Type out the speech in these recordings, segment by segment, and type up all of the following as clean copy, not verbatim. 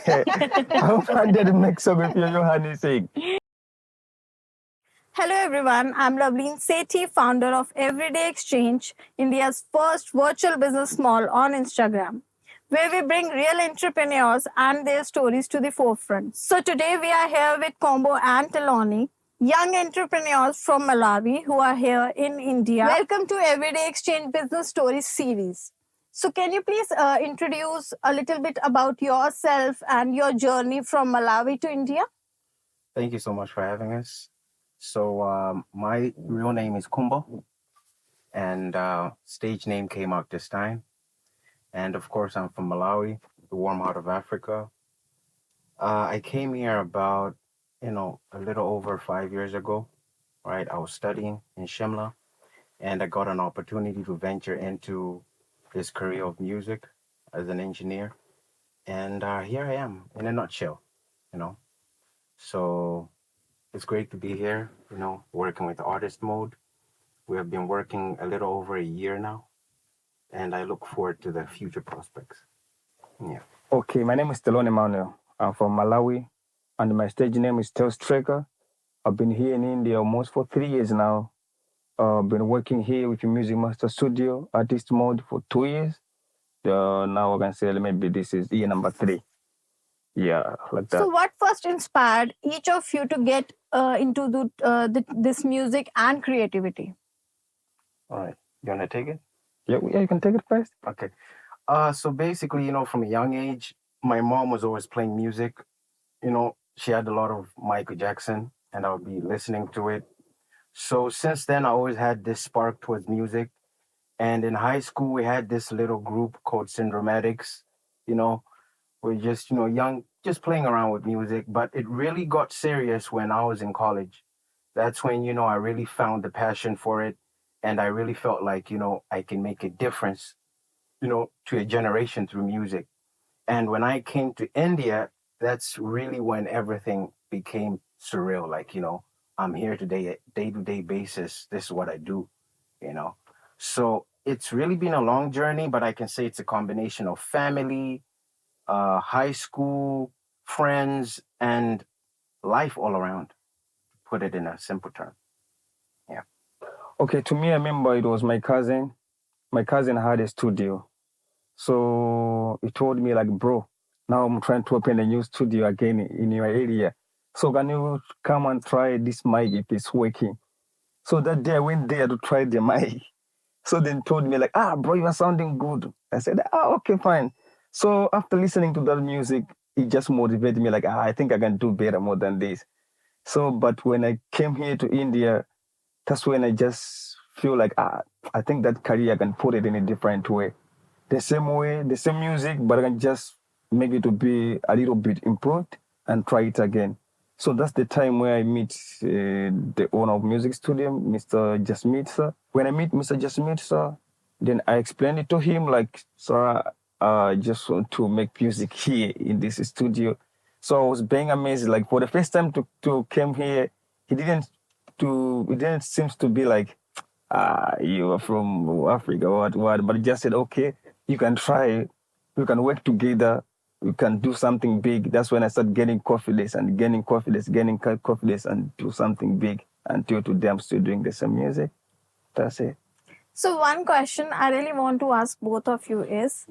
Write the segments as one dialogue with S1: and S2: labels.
S1: How fun did it make so good for your honey sing?
S2: Hello everyone, I'm 𝘊𝘩𝘮𝐃𝐒, founder of Everyday Exchange, India's first virtual business mall on Instagram, where we bring real entrepreneurs and their stories to the forefront. So today we are here with Kombo and Telloz, young entrepreneurs from Malawi who are here in India. Welcome to Everyday Exchange Business Stories series. So can you please introduce a little bit about yourself and your journey from Malawi to India?
S3: Thank you so much for having us. So my real name is Kombo, and stage name KMark Da Stein. And of course, I'm from Malawi, the warm heart of Africa. I came here about, a little over 5 years ago, right? I was studying in 𝘠𝘠𝘠, and I got an opportunity to venture into this career of music as an engineer. And here I am in a nutshell, So it's great to be here, working with Artist Mode. We have been working a little over a year now, and I look forward to the future prospects. Yeah.
S1: Okay, my name is Telloz Emmanuel. I'm from Malawi, and my stage name is 𝘗𝘧𝘪𝘐. I've been here in India almost for 3 years now. I've been working here with the Music Master Studio, Artist Mode, for 2 years. Now I can say maybe this is year number 3. Yeah, like that.
S2: So what first inspired each of you to get into this music and creativity?
S3: All right. You want to take it?
S1: Yeah, you can take it first.
S3: Okay. So basically, from a young age, my mom was always playing music. She had a lot of Michael Jackson, and I would be listening to it. So since then, I always had this spark towards music. And in high school, we had this little group called 𝘗𝘠𝘮𝑚atics. We're just, young, just playing around with music. But it really got serious when I was in college. That's when, I really found the passion for it. And I really felt like, I can make a difference, to a generation through music. And when I came to India, that's really when everything became surreal. Like, I'm here today, day-to-day basis. This is what I do, So it's really been a long journey, but I can say it's a combination of family, high school, friends, and life all around, put it in a simple term. Yeah.
S1: Okay, to me, I remember it was my cousin. My cousin had a studio. So he told me like, bro, now I'm trying to open a new studio again in your area. So can you come and try this mic if it's working? So that day I went there to try the mic. So then told me like, bro, you are sounding good. I said, okay, fine. So after listening to that music, it just motivated me like, I think I can do better more than this. So, but when I came here to India, that's when I just feel like, I think that career I can put it in a different way. The same way, the same music, but I can just make it to be a little bit improved and try it again. So that's the time where I meet the owner of music studio, Mr. 𝘗𝘳𝘮𝘰𝘮𝘁. When I meet Mr. 𝘗𝘗𝘮𝘮𝘰, then I explained it to him like, sir, I just want to make music here in this studio. So I was being amazed. Like for the first time to come here, it didn't seem to be like, you are from Africa, what, but he just said, okay, you can try, we can work together, we can do something big. That's when I started getting confidence and do something big until today I'm still doing the same music. That's it.
S2: So one question I really want to ask both of you is,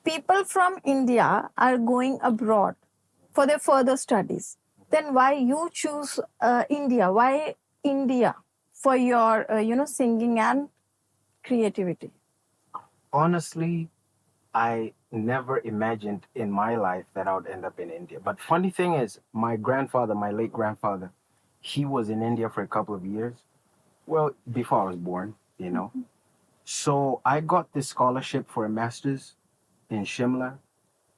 S2: people from India are going abroad for their further studies. Then why you choose India? Why India for your, singing and creativity?
S3: Honestly, I never imagined in my life that I would end up in India. But funny thing is, my late grandfather, he was in India for a couple of years. Well, before I was born,
S2: Mm-hmm.
S3: So I got this scholarship for a master's in 𝘠𝘠𝘠𝘮.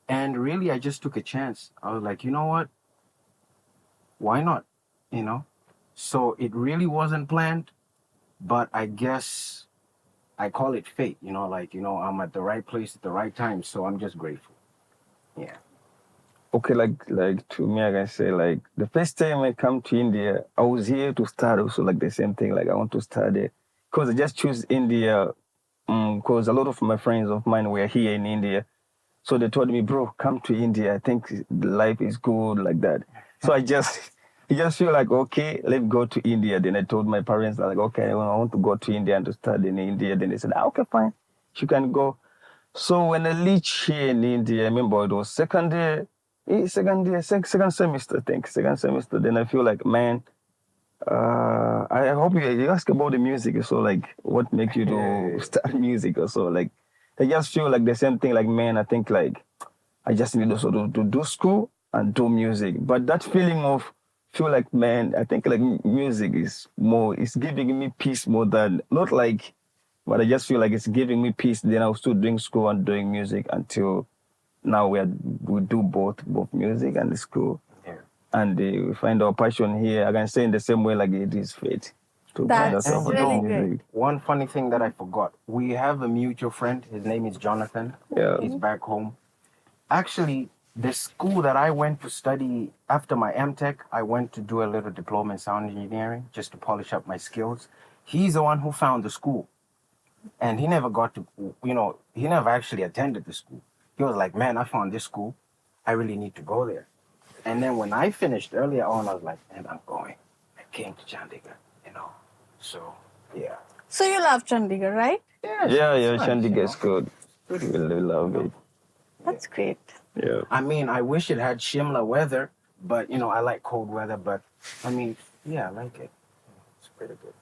S3: And really, I just took a chance. I was like, you know what? Why not? So it really wasn't planned, but I guess I call it fate, I'm at the right place at the right time. So I'm just grateful. Yeah.
S1: Okay, like to me, I can say like the first time I come to India, I was here to start also like the same thing. Like I want to study because I just choose India because a lot of my friends of mine were here in India. So they told me, bro, come to India. I think life is good like that. So I just feel like, okay, let's go to India. Then I told my parents, like, okay, I want to go to India and to study in India. Then they said, okay, fine, you can go. So when I reached here in India, I remember it was second semester, I think, second semester. Then I feel like, man, I hope you ask about the music. So like, what makes you to start music or so? Like, I just feel like the same thing. Like, man, I think like I just need also to do school and do music. But that feeling of feel like, man, I think like music is more, it's giving me peace more than not like, but I just feel like it's giving me peace. Then I was still doing school and doing music until now we do both music and school.
S3: Yeah.
S1: And we find our passion here. I can say in the same way like it is fate to find
S2: That's
S1: ourselves
S2: really
S1: in
S2: great.
S1: music.
S3: One funny thing that I forgot. We have a mutual friend. His name is Jonathan.
S1: Yeah.
S3: He's back home. Actually, the school that I went to study after my MTech, I went to do a little diploma in sound engineering just to polish up my skills. He's the one who found the school. And he never got to, he never actually attended the school. He was like, man, I found this school. I really need to go there. And then when I finished earlier on, I was like, man, I'm going. I came to Chandigarh, So, yeah.
S2: So you love Chandigarh, right?
S1: Yeah, Chandigarh is good. Really love it.
S2: That's great.
S1: Yeah.
S3: I mean, I wish it had Shimla weather, but, I like cold weather. But, I mean, yeah, I like it. It's pretty good.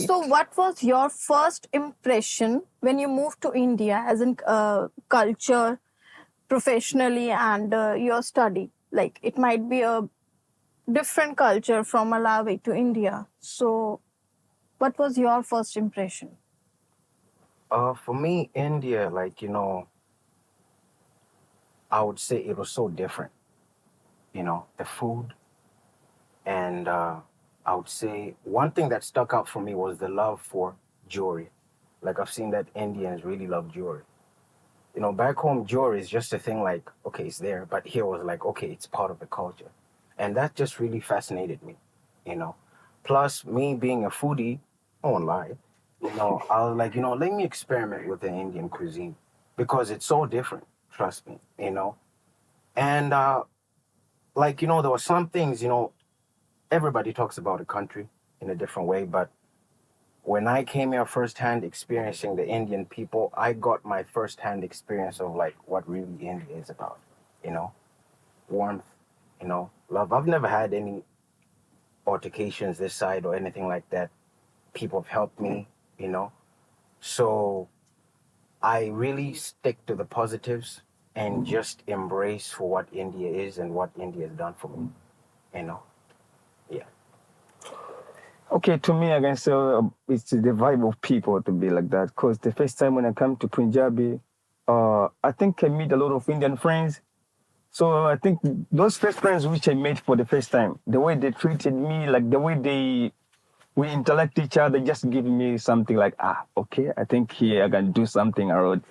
S2: So what was your first impression when you moved to India as in culture, professionally, and your study? Like, it might be a different culture from Malawi to India. So what was your first impression?
S3: For me, India, I would say it was so different. The food. And I would say one thing that stuck out for me was the love for jewelry. Like, I've seen that Indians really love jewelry. Back home, jewelry is just a thing like, okay, it's there. But here was like, okay, it's part of the culture. And that just really fascinated me, Plus, me being a foodie, I won't lie, I was like, let me experiment with the Indian cuisine because it's so different, trust me, And, there were some things, everybody talks about a country in a different way, but when I came here firsthand experiencing the Indian people, I got my firsthand experience of like what really India is about, warmth, love. I've never had any altercations this side or anything like that. People have helped me, So I really stick to the positives and just embrace for what India is and what India has done for me, Yeah.
S1: Okay, to me, I can say it's the vibe of people to be like that. Because the first time when I come to Punjabi, I think I meet a lot of Indian friends. So I think those first friends which I met for the first time, the way they treated me, like the way we interact each other, just give me something like, okay, I think here I can do something around.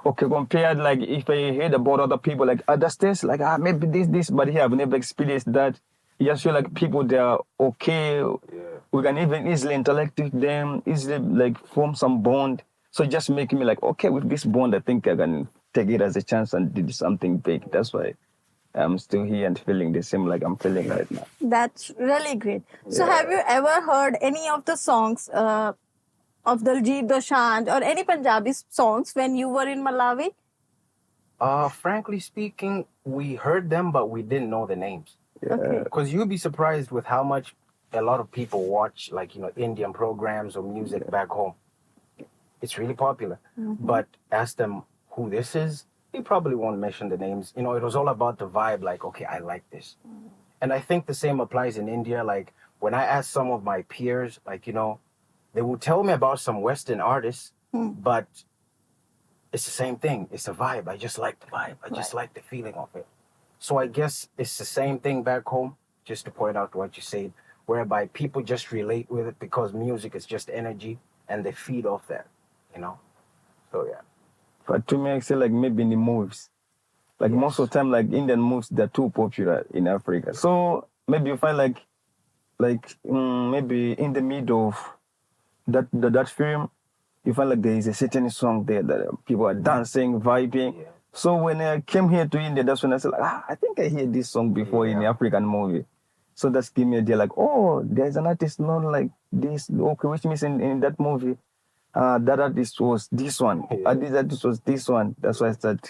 S1: Okay, compared like if I heard about other people like other states, like maybe this, but here I've never experienced that. You just feel like people they are okay.
S3: Yeah.
S1: We can even easily interact with them, easily like form some bond. So just making me like, okay, with this bond, I think I can take it as a chance and do something big. That's why I'm still here and feeling the same like I'm feeling right now.
S2: That's really great. So have you ever heard any of the songs of 𝘗𝘳𝘮𝘗 Dosanjh or any Punjabi songs when you were in Malawi?
S3: Frankly speaking, we heard them, but we didn't know the names.
S2: Okay.
S3: Because you'd be surprised with how much a lot of people watch, Indian programs or music back home. It's really popular. But ask them who this is, they probably won't mention the names. It was all about the vibe, like, okay, I like this. And I think the same applies in India. Like, when I ask some of my peers, they will tell me about some Western artists, but it's the same thing. It's a vibe. I just like the vibe. I just like the feeling of it. So I guess it's the same thing back home, just to point out what you said, whereby people just relate with it because music is just energy and they feed off that, So, yeah.
S1: But to me, I say like maybe in the moves. Like most of the time, like Indian moves, they're too popular in Africa. So maybe you find like maybe in the middle of that film, you find like there is a certain song there that people are dancing, vibing.
S3: Yeah.
S1: So when I came here to India, that's when I said, like, I think I heard this song before in the African movie. So that's give me a idea, like, oh, there's an artist known like this. Okay, which means in that movie, that artist was this one. This artist was this one. That's why I started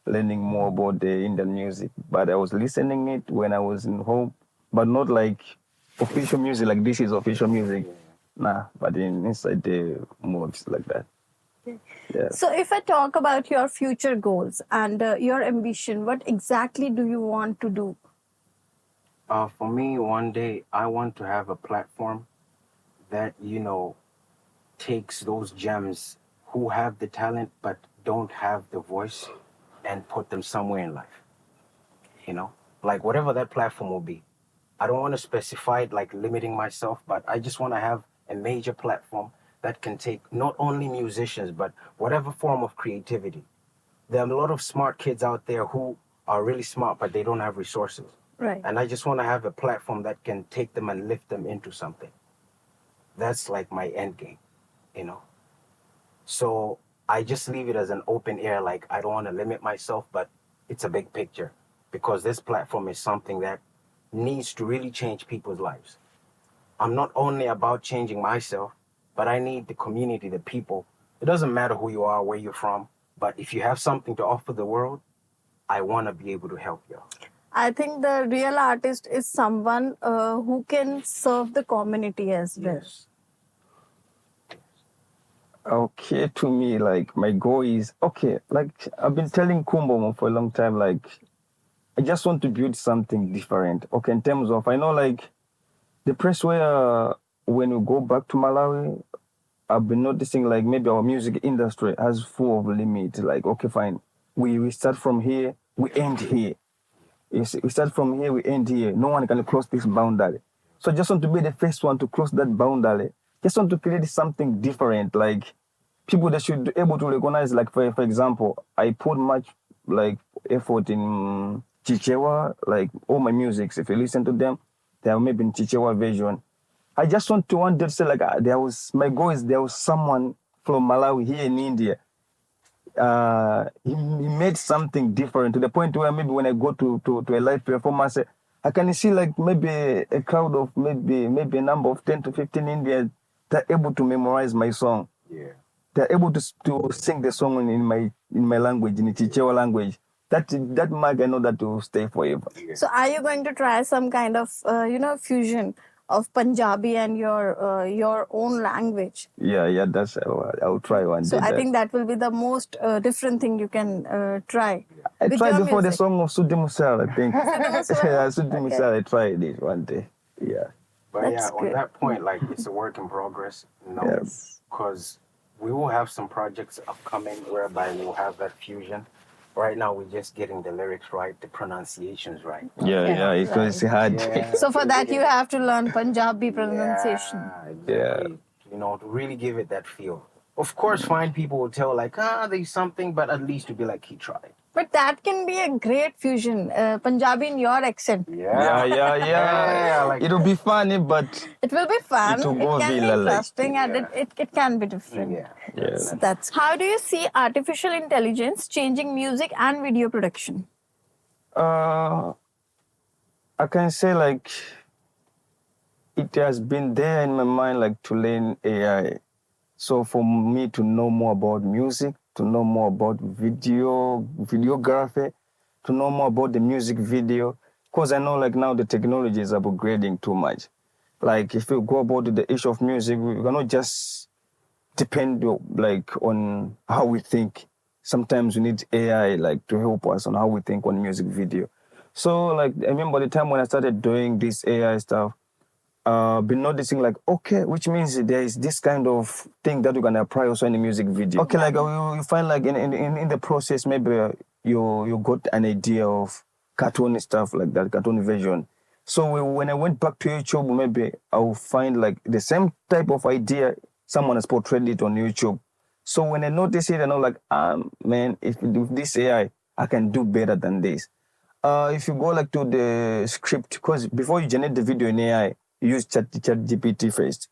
S1: learning more about the Indian music. But I was listening it when I was in home, but not like official music, like this is official music. Nah, but inside the moves like that. Yeah.
S2: So if I talk about your future goals and your ambition, what exactly do you want to do?
S3: For me, one day, I want to have a platform that, takes those gems who have the talent but don't have the voice and put them somewhere in life. Like whatever that platform will be. I don't want to specify it like limiting myself, but I just want to have a major platform that can take not only musicians, but whatever form of creativity. There are a lot of smart kids out there who are really smart, but they don't have resources.
S2: Right.
S3: And I just want to have a platform that can take them and lift them into something. That's like my end game, So I just leave it as an open air, like I don't want to limit myself, but it's a big picture because this platform is something that needs to really change people's lives. I'm not only about changing myself, but I need the community, the people. It doesn't matter who you are, where you're from, but if you have something to offer the world, I want to be able to help you.
S2: I think the real artist is someone who can serve the community as well.
S3: Yes.
S1: Okay, to me, like my goal is, okay, like I've been telling Kumbo for a long time, like I just want to build something different. Okay, in terms of, I know like the place where when we go back to Malawi, I've been noticing like maybe our music industry has full of limits. Like, okay, fine, we start from here, we end here. We start from here, we end here. No one can cross this boundary. So I just want to be the first one to cross that boundary. Just want to create something different, like people that should be able to recognize, like for example, I put much like effort in Chichewa, like all my musics. If you listen to them, they are maybe in Chichewa version. I just want to one day to say like my goal is there was someone from Malawi here in India. He made something different to the point where maybe when I go to a live performance, I can see like maybe a crowd of maybe a number of 10 to 15 Indians that are able to memorize my song.
S3: Yeah.
S1: They're able to sing the song in my language, in the Chichewa language. That mark, I know that will stay forever.
S3: Yeah.
S2: So are you going to try some kind of fusion of Punjabi and your own language?
S1: Yeah, that's I'll try one day.
S2: So I think that will be the most different thing you can try.
S1: I
S2: with
S1: tried
S2: your
S1: before the
S2: music.
S1: song of Sudi Musal, I think.
S2: Musal?
S1: Sudi Musal, I tried it one day. Yeah.
S3: But
S2: That's
S3: on
S2: good.
S3: that point, like it's a work in progress, because we will have some projects upcoming whereby we'll have that fusion. Right now, we're just getting the lyrics right, the pronunciations right.
S1: Yeah, it's hard.
S3: Yeah.
S2: So for that you have to learn Punjabi pronunciation.
S3: Yeah, exactly. To really give it that feel. Of course, fine people will tell like, there's something, but at least to be like, he tried.
S2: But that can be a great fusion, Punjabi in your accent.
S3: Yeah. Like
S1: It'll be funny, but
S2: It will be fun.
S1: It will go
S2: can be
S1: villa, like,
S2: interesting, and it can be different.
S3: Yeah.
S2: So that's how do you see artificial intelligence changing music and video production?
S1: I can say like it has been there in my mind, like to learn AI. So for me to know more about music, to know more about videography, to know more about the music video, because I know like now the technology is upgrading too much. Like if you go about the issue of music, we cannot just depend like on how we think. Sometimes we need AI like to help us on how we think on music video. So like I remember the time when I started doing this AI stuff, been noticing like, okay, which means there is this kind of thing that you can apply also in the music video. Okay, like you find like in the process, maybe you got an idea of cartoon stuff like that, cartoon version. So when I went back to YouTube, maybe I'll find like the same type of idea, someone has portrayed it on YouTube. So when I notice it, I know like, man, if with this AI, I can do better than this. If you go like to the script, because before you generate the video in AI, you use ChatGPT first.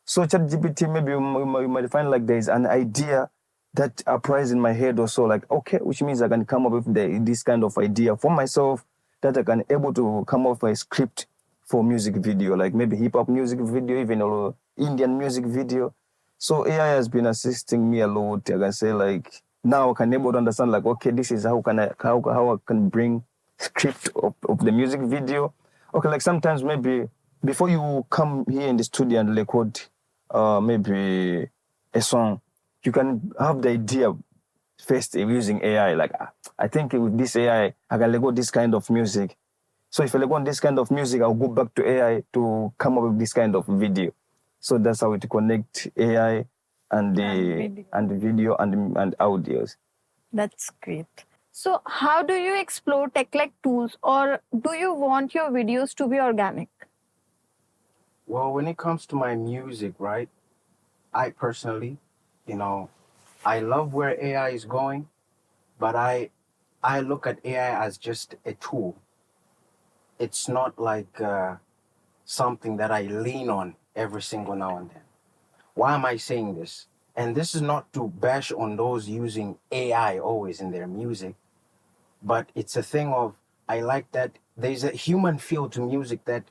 S1: So ChatGPT, maybe you might find like there is an idea that uprised in my head also, like, okay, which means I can come up with this kind of idea for myself, that I can able to come up with a script for music video, like maybe hip-hop music video, even or Indian music video. So AI has been assisting me a lot. I can say, like, now I can able to understand, like, okay, this is how I can bring script of the music video. Okay, like sometimes maybe before you come here in the studio and record maybe a song, you can have the idea first using AI. Like, I think with this AI, I can record this kind of music. So if I record this kind of music, I'll go back to AI to come up with this kind of video. So that's how it connect AI and the video and audios.
S2: That's great. So how do you explore tech-like tools, or do you want your videos to be organic?
S3: Well, when it comes to my music, right, I personally, I love where AI is going, but I look at AI as just a tool. It's not like something that I lean on every single now and then. Why am I saying this? And this is not to bash on those using AI always in their music, but it's a thing of, I like that there's a human feel to music that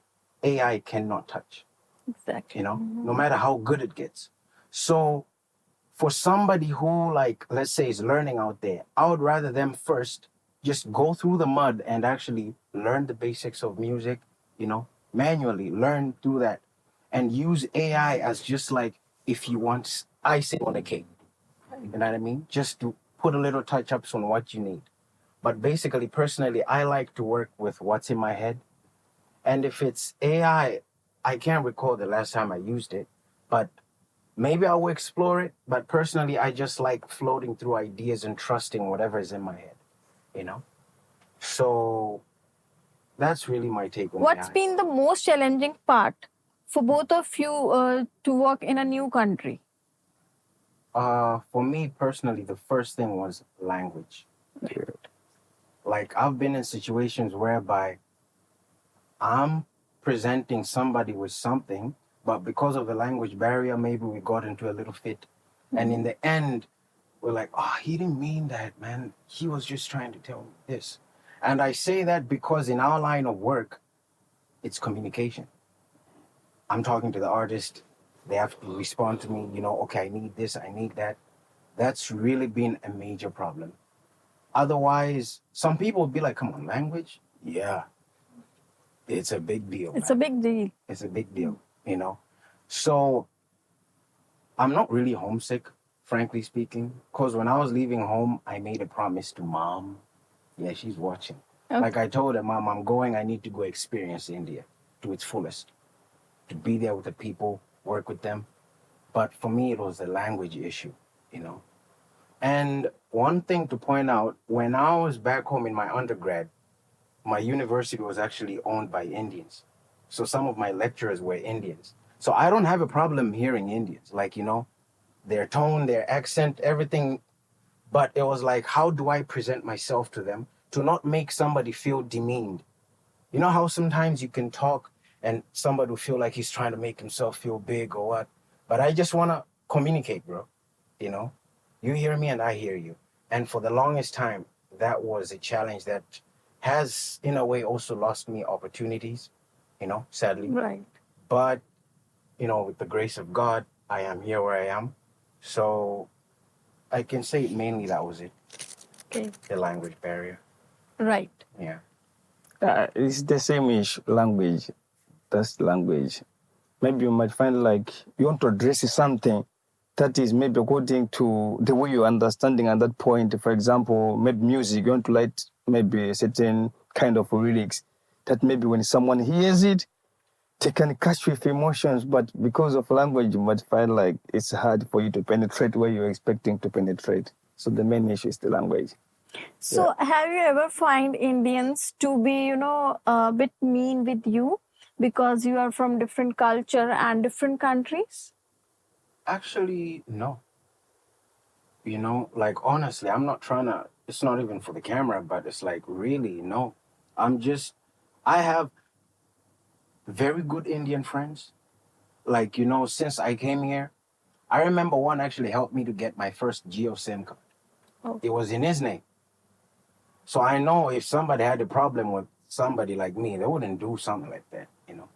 S3: AI cannot touch.
S2: Exactly.
S3: No matter how good it gets. So for somebody who, like, let's say is learning out there, I would rather them first just go through the mud and actually learn the basics of music, manually learn through that, and use AI as just like, if you want icing on a cake, you know what I mean? Just to put a little touch-ups on what you need. But basically, personally, I like to work with what's in my head. And if it's AI, I can't recall the last time I used it, but maybe I will explore it. But personally, I just like floating through ideas and trusting whatever is in my head, So that's really my take on
S2: What's
S3: AI.
S2: been the most challenging part for both of you to work in a new country?
S3: For me personally, the first thing was language. Like, I've been in situations whereby I'm presenting somebody with something, but because of the language barrier, maybe we got into a little fit. And in the end, we're like, oh, he didn't mean that, man. He was just trying to tell me this. And I say that because in our line of work, it's communication. I'm talking to the artist. They have to respond to me, okay, I need this, I need that. That's really been a major problem. Otherwise, some people would be like, come on, language? Yeah. It's a big deal.
S2: It's a big deal.
S3: It's a big deal, So I'm not really homesick, frankly speaking, because when I was leaving home, I made a promise to Mom. Yeah, she's watching. Okay. Like I told her, Mom, I'm going, I need to go experience India to its fullest, to be there with the people, work with them. But for me, it was the language issue, And one thing to point out, when I was back home in my undergrad, my university was actually owned by Indians. So some of my lecturers were Indians. So I don't have a problem hearing Indians, like, their tone, their accent, everything. But it was like, how do I present myself to them to not make somebody feel demeaned? You know how sometimes you can talk and somebody will feel like he's trying to make himself feel big or what? But I just want to communicate, bro. You hear me and I hear you. And for the longest time, that was a challenge that has, in a way, also lost me opportunities, sadly.
S2: Right.
S3: But, with the grace of God, I am here where I am. So I can say mainly that was it.
S2: Okay.
S3: The language barrier.
S2: Right.
S3: Yeah.
S1: It's the same ish language. That's language. Maybe you might find like you want to address something that is maybe according to the way you're understanding at that point. For example, maybe music, you want to write maybe a certain kind of lyrics that maybe when someone hears it, they can catch with emotions, but because of language, you might find like it's hard for you to penetrate where you're expecting to penetrate. So the main issue is the language.
S2: So have you ever find Indians to be, a bit mean with you because you are from different culture and different countries?
S3: Actually, no. Like, honestly, I'm not trying to, it's not even for the camera, but it's like, really, no. I have very good Indian friends. Like, since I came here, I remember one actually helped me to get my first Geo SIM card.
S2: Oh.
S3: It was in his name. So I know if somebody had a problem with somebody like me, they wouldn't do something like that, you know.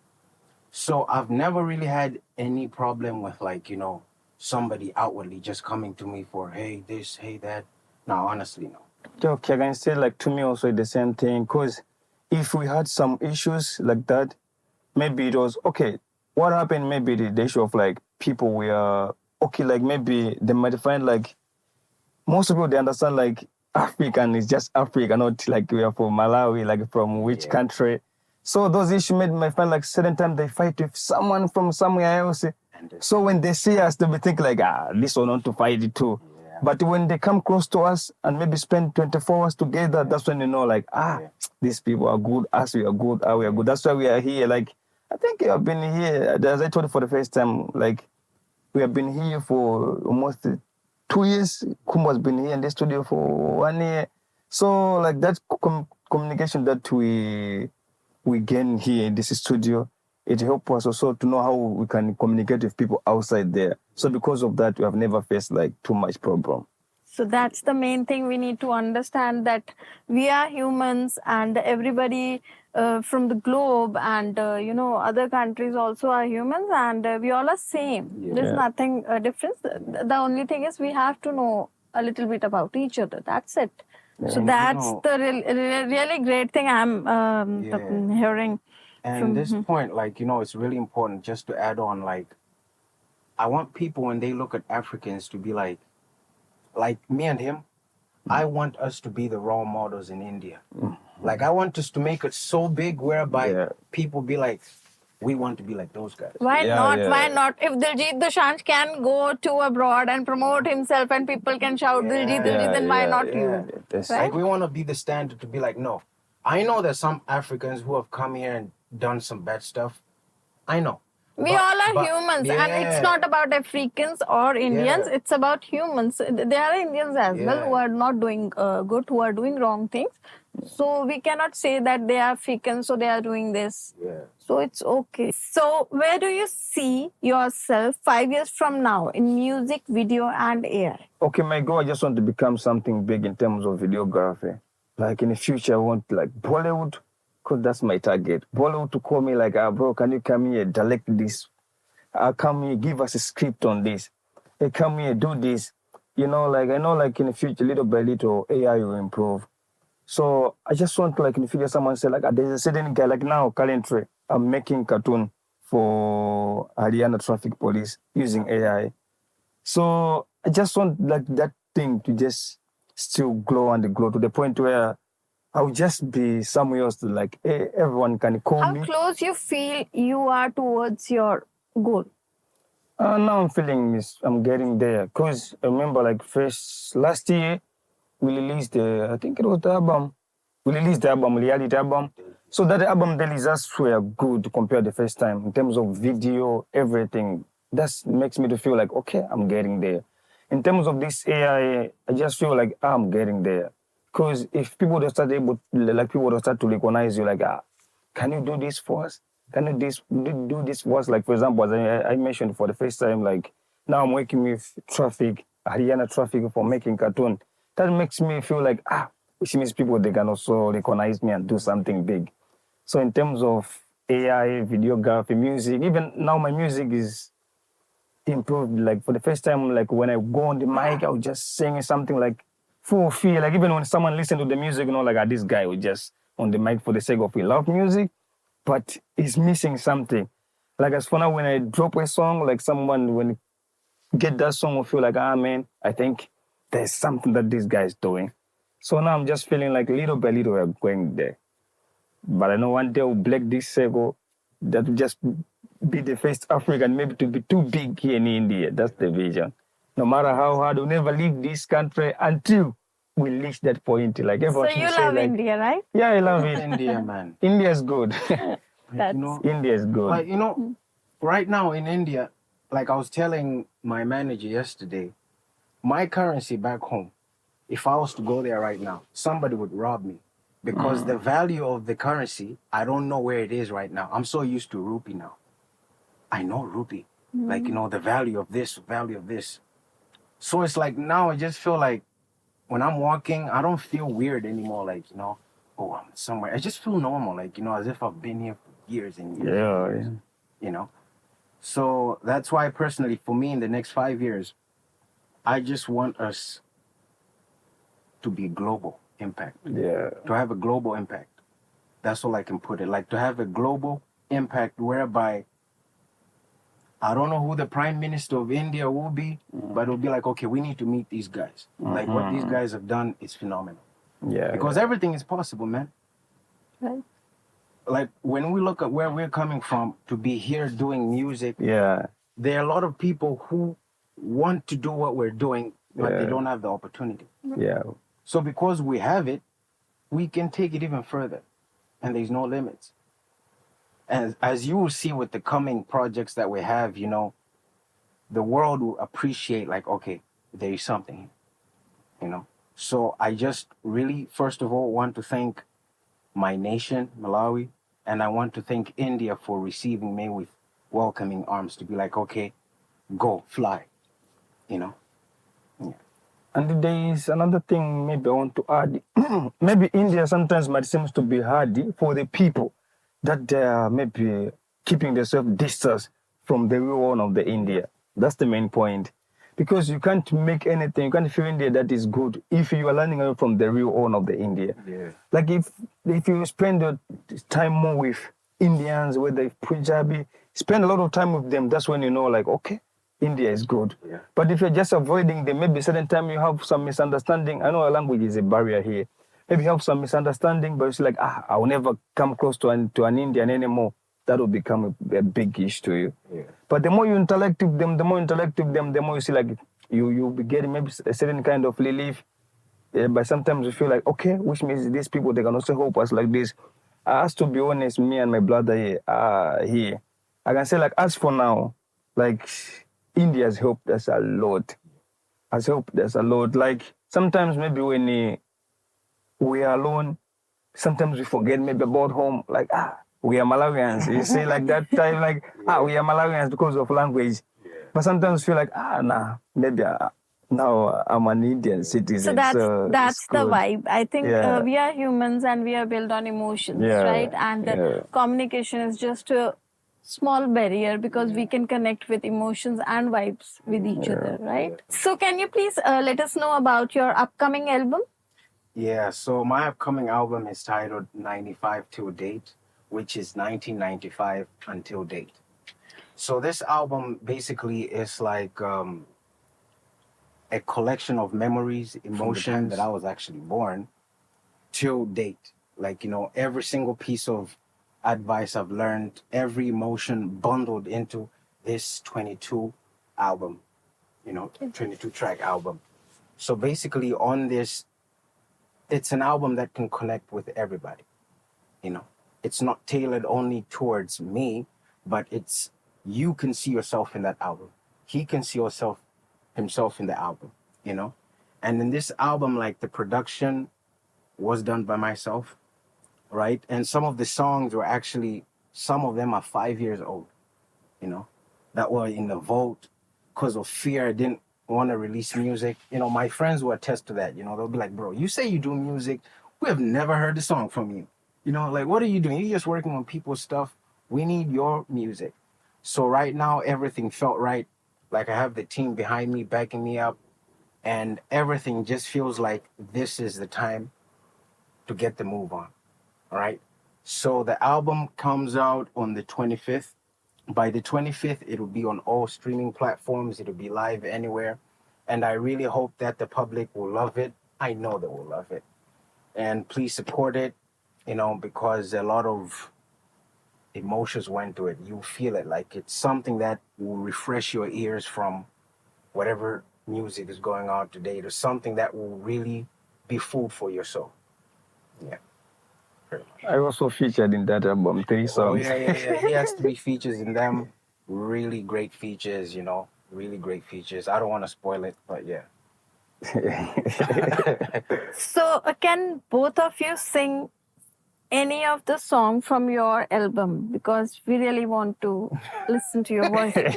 S3: So I've never really had any problem with, like, you know, somebody outwardly just coming to me for, hey, this, hey, that. No, honestly, no.
S1: Okay, I can say like to me also the same thing, because if we had some issues like that, maybe it was, okay, what happened, maybe the issue of like people were, okay, like maybe they might find like, most people, they understand like African is just Africa, not like we are from Malawi, like from which country. So those issues might find like certain time they fight with someone from somewhere else. So when they see us, they may think like, this one want to fight it too.
S3: Yeah.
S1: But when they come close to us and maybe spend 24 hours together, that's when you know like, these people are good, us, we are good, we are good. That's why we are here. Like, I think you have been here, as I told you for the first time, like, we have been here for almost 2 years. Kumba has been here in the studio for 1 year. So like that communication that we gain here in this studio, it helps us also to know how we can communicate with people outside there. So because of that, we have never faced like too much problem.
S2: So that's the main thing we need to understand, that we are humans, and everybody from the globe and, you know, other countries also are humans, and we all are same. There's nothing different. The only thing is we have to know a little bit about each other. That's it. So
S3: And,
S2: that's
S3: you know,
S2: the really great thing I'm hearing.
S3: And
S2: from
S3: this point, like, you know, it's really important just to add on, like, I want people when they look at Africans to be like me and him, I want us to be the role models in India. Like, I want us to make it so big whereby people be like, we want to be like those guys.
S2: Why not? Why not? If 𝘗𝘳𝘰𝘮𝘠 Dosanjh can go to abroad and promote himself and people can shout 𝘗𝘳𝘰𝘮𝘠, then why not you?
S3: Right? Like, we want to be the standard to be like, no. I know there's some Africans who have come here and done some bad stuff. I know.
S2: We all are humans, and it's not about Africans or Indians. It's about humans. There are Indians as well who are not doing good, who are doing wrong things. So we cannot say that they are Africans, so they are doing this. So it's okay. So where do you see yourself 5 years from now in music, video, and AI?
S1: Okay, my goal, I just want to become something big in terms of videography. Like in the future, I want like Bollywood, because that's my target. Bollywood to call me like, bro, can you come here, direct this? Come here, give us a script on this. Hey, come here, do this. You know, like, I know like in the future, little by little, AI will improve. So I just want to, like, in the future, someone say like, there's a certain guy, like now, currently, I'm making cartoon for Haryana Traffic Police using AI. So I just want like that thing to just still glow and glow to the point where I'll just be somewhere else to like, hey, everyone can call me.
S2: How close you feel you are towards your goal?
S1: Now I'm feeling I'm getting there. Because I remember like last year, we released I think it was the album. We released the album, reality album. So that album, the results were good compared to the first time in terms of video, everything. That makes me to feel like, okay, I'm getting there. In terms of this AI, I just feel like I'm getting there. Because if people don't start to recognize you, like, can you do this for us? Can you do this for us? Like, for example, as I mentioned for the first time, like, now I'm working with Haryana Traffic for making cartoon. That makes me feel like, which means people, they can also recognize me and do something big. So in terms of AI, videography, music, even now my music is improved. Like, for the first time, like, when I go on the mic, I was just singing something like full feel. Like, even when someone listens to the music, you know, like, this guy was just on the mic for the sake of we love music, but he's missing something. Like, as for now, when I drop a song, like, someone, when get that song, will feel like, man, I think there's something that this guy is doing. So now I'm just feeling like little by little we're going there. But I know one day we'll break this circle, that will just be the first African, maybe to be too big here in India. That's the vision. No matter how hard, we'll never leave this country until we reach that point. Like, everyone
S2: so you
S1: say,
S2: love
S1: like,
S2: India, right?
S1: Yeah, I love it.
S3: India, man.
S1: India is good.
S3: You know,
S1: India is good.
S3: Like, you know, right now in India, like I was telling my manager yesterday, my currency back home, if I was to go there right now, somebody would rob me. Because the value of the currency, I don't know where it is right now. I'm so used to rupee now. I know rupee. Like, you know, the value of this, value of this. So it's like now I just feel like when I'm walking, I don't feel weird anymore. Like, you know, oh, I'm somewhere. I just feel normal, like, you know, as if I've been here for years and years.
S1: Yeah,
S3: and years, you know. So that's why personally, for me, in the next 5 years, I just want us to be global impact.
S1: Yeah.
S3: To have a global impact. That's all I can put it. Like to have a global impact whereby I don't know who the Prime Minister of India will be, but it'll be like, okay, we need to meet these guys. Like what these guys have done is phenomenal.
S1: Yeah.
S3: Because everything is possible, man.
S2: Right.
S3: Like when we look at where we're coming from to be here doing music,
S1: Yeah.
S3: there are a lot of people who want to do what we're doing, but they
S1: Yeah.
S3: don't have the opportunity.
S1: Yeah.
S3: So because we have it, we can take it even further, and there's no limits. And as you will see with the coming projects that we have, you know, the world will appreciate like, okay, there is something here, you know. So I just really, first of all, want to thank my nation, Malawi, and I want to thank India for receiving me with welcoming arms to be like, okay, go, fly, you know.
S1: And there is another thing maybe I want to add. Maybe India sometimes might seem to be hard for the people that they are maybe keeping themselves distance from the real one of the India. That's the main point. Because you can't make anything, you can't feel India that is good if you are learning away from the real one of the India.
S3: Yeah.
S1: Like if you spend your time more with Indians, whether Punjabi, spend a lot of time with them, that's when you know like, okay, India is good.
S3: Yeah.
S1: But if you're just avoiding them, maybe certain time you have some misunderstanding. I know a language is a barrier here. Maybe you have some misunderstanding, but it's like, I will never come close to an Indian anymore. That will become a big issue to you.
S3: Yeah.
S1: But the more you interact with them, the more you see like you'll be getting maybe a certain kind of relief. But sometimes you feel like, okay, which means these people, they can also help us like this. As to be honest, me and my brother here, I can say like, as for now, like India has helped us a lot. Has helped us a lot. Like sometimes maybe when we are alone, sometimes we forget maybe about home. Like, we are Malawians. You see like that time, like, we are Malawians because of language. Yeah. But sometimes feel like, nah, maybe now I'm an Indian citizen.
S2: So that's the vibe. I think
S1: Yeah.
S2: we are humans and we are built on emotions,
S1: Yeah.
S2: right? And communication is just a small barrier because we can connect with emotions and vibes with each other, right? So can you please let us know about your upcoming album?
S3: Yeah, so my upcoming album is titled 95 Till Date, which is 1995 until date. So this album basically is like a collection of memories, emotions that I was actually born till date. Like, you know, every single piece of advice I've learned, every emotion bundled into this 22 album, you know, 22 track album. So basically on this, it's an album that can connect with everybody, you know. It's not tailored only towards me, but it's, you can see yourself in that album. He can see himself in the album, you know. And in this album, like the production was done by myself, right? And some of the songs were actually, some of them are 5 years old, you know, that were in the vault because of fear. I didn't want to release music. You know, my friends will attest to that. You know, they'll be like, bro, you say you do music. We have never heard a song from you. You know, like, what are you doing? You're just working on people's stuff. We need your music. So right now, everything felt right. Like I have the team behind me, backing me up. And everything just feels like this is the time to get the move on, all right? So the album comes out on the 25th. By the 25th, it'll be on all streaming platforms. It'll be live anywhere. And I really hope that the public will love it. I know they will love it. And please support it, you know, because a lot of emotions went to it. You feel it, like it's something that will refresh your ears from whatever music is going on today to something that will really be food for your soul. Yeah.
S1: I also featured in that album 3 songs.
S3: Oh, yeah. He has 3 features in them. Really great features, you know. Really great features. I don't want to spoil it, but yeah.
S2: So can both of you sing any of the song from your album because we really want to listen to your voices.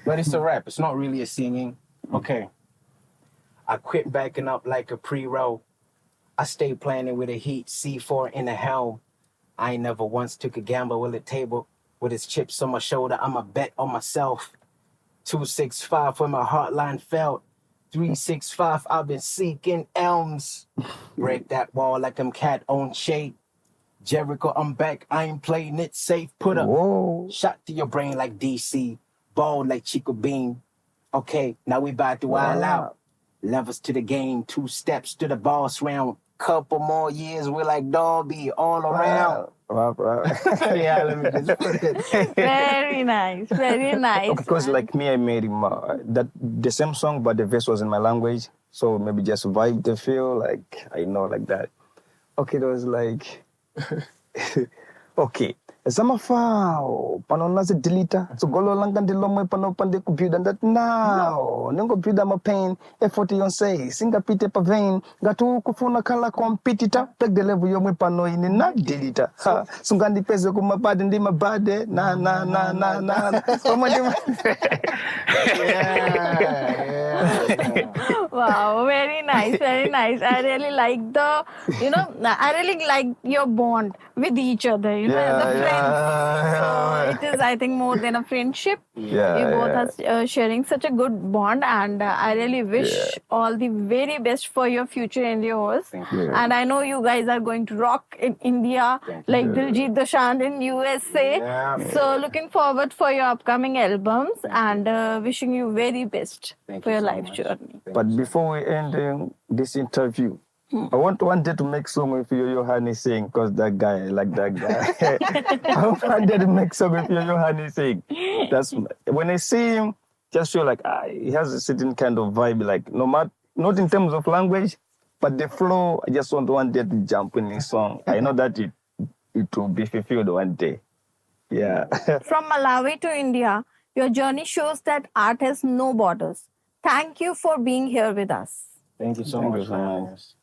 S3: But it's a rap. It's not really a singing. Okay. I quit backing up like a pre-roll. I stay planning with a heat C4 in the helm. I ain't never once took a gamble with a table with his chips on my shoulder. I'ma bet on myself. 265 when my heartline felt. 365 I've been seeking elms. Break that wall like I'm cat on shade. Jericho, I'm back. I ain't playing it safe. Put a shot to your brain like DC. Ball like Chico Bean. Okay, now we about to wild out. Levels to the game, 2 steps to the boss round. Couple more years, we're like Darby all around.
S1: Wow.
S3: Yeah, let me just put it.
S2: Very nice, very nice.
S1: Because
S2: man.
S1: like me, I made him the same song, but the verse was in my language. So maybe just vibe the feel, like I know like that. Okay, it was like, okay. Zama fao, panona se delita, so golo langa de lomwe pano pande computer that now, nengo builda ma pain, effort yon say, singa pite pa vein, gatu kufuna kala competitor, take the level yomwe pano in na delita. Ha, sungandi pese kuma bad ndi ma bad, na.
S2: Wow, very nice, very nice. I really like I really like your bond with each other, as a friend. So it is, I think, more than a friendship. You both are sharing such a good bond, and I really wish all the very best for your future endeavors. And I know you guys are going to rock in India, like Diljit Dosanjh in USA. So looking forward for your upcoming albums and wishing you very best for your life journey.
S1: But before we end this interview, I one day to make song with 𝑘𝐻𝐻𝑒𝐿 sing, because that guy, I like that guy. I wanted to make song with 𝑘𝐻𝐻𝑒𝐿 sing. That's when I see him, just feel like he has a certain kind of vibe, like not in terms of language, but the flow. I just want one day to jump in his song. I know that it will be fulfilled one day. Yeah.
S2: From Malawi to India, your journey shows that art has no borders. Thank you for being here with us.
S3: Thank you so
S1: Thank
S3: much
S1: you so
S3: for having
S1: much.
S3: us.